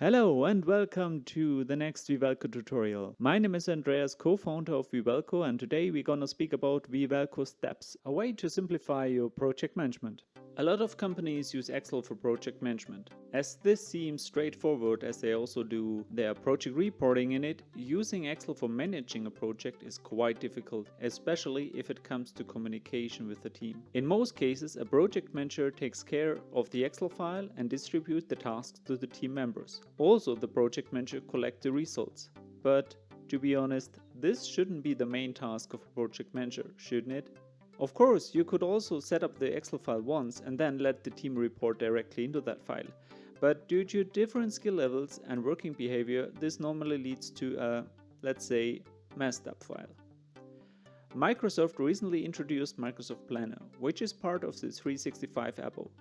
Hello and welcome to the next Vivalco tutorial. My name is Andreas, co-founder of Vivalco, and today we're gonna speak about Vivalco Steps, a way to simplify your project management. A lot of companies use Excel for project management. As this seems straightforward as they also do their project reporting in it, using Excel for managing a project is quite difficult, especially if it comes to communication with the team. In most cases, a project manager takes care of the Excel file and distributes the tasks to the team members. Also, the project manager collects the results. But to be honest, this shouldn't be the main task of a project manager, shouldn't it? Of course, you could also set up the Excel file once and then let the team report directly into that file. But due to different skill levels and working behavior, this normally leads to a, let's say, messed up file. Microsoft recently introduced Microsoft Planner, which is part of the 365 Apple.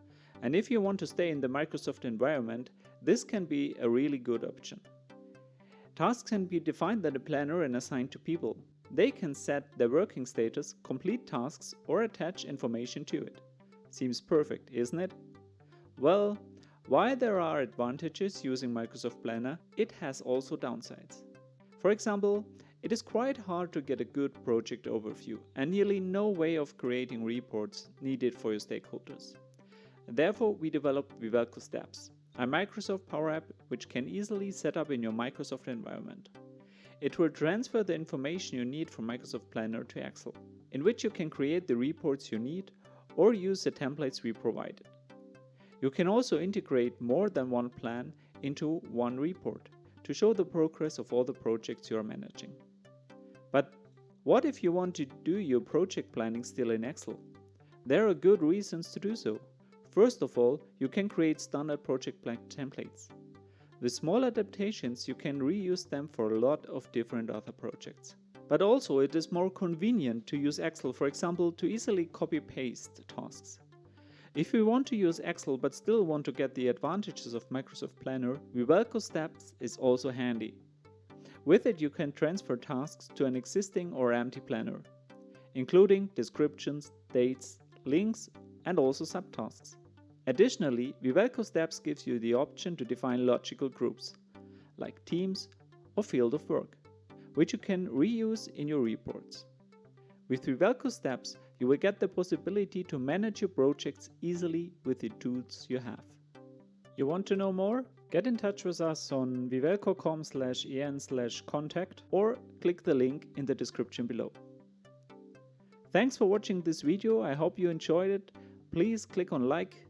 And if you want to stay in the Microsoft environment, this can be a really good option. Tasks can be defined in the planner and assigned to people. They can set their working status, complete tasks, or attach information to it. Seems perfect, isn't it? Well, while there are advantages using Microsoft Planner, it has also downsides. For example, it is quite hard to get a good project overview and nearly no way of creating reports needed for your stakeholders. Therefore, we developed Vivalco Steps, a Microsoft Power App which can easily set up in your Microsoft environment. It will transfer the information you need from Microsoft Planner to Excel, in which you can create the reports you need or use the templates we provided. You can also integrate more than one plan into one report to show the progress of all the projects you are managing. But what if you want to do your project planning still in Excel? There are good reasons to do so. First of all, you can create standard project plan templates. With small adaptations, you can reuse them for a lot of different other projects. But also, it is more convenient to use Excel, for example, to easily copy-paste tasks. If you want to use Excel but still want to get the advantages of Microsoft Planner, Vivalco Steps is also handy. With it, you can transfer tasks to an existing or empty planner, including descriptions, dates, links, and also subtasks. Additionally, Vivalco Steps gives you the option to define logical groups, like teams or field of work, which you can reuse in your reports. With Vivalco Steps, you will get the possibility to manage your projects easily with the tools you have. You want to know more? Get in touch with us on vivalco.com/en/contact or click the link in the description below. Thanks for watching this video. I hope you enjoyed it. Please click on like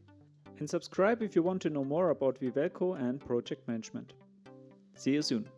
and subscribe if you want to know more about Vivalco and project management. See you soon.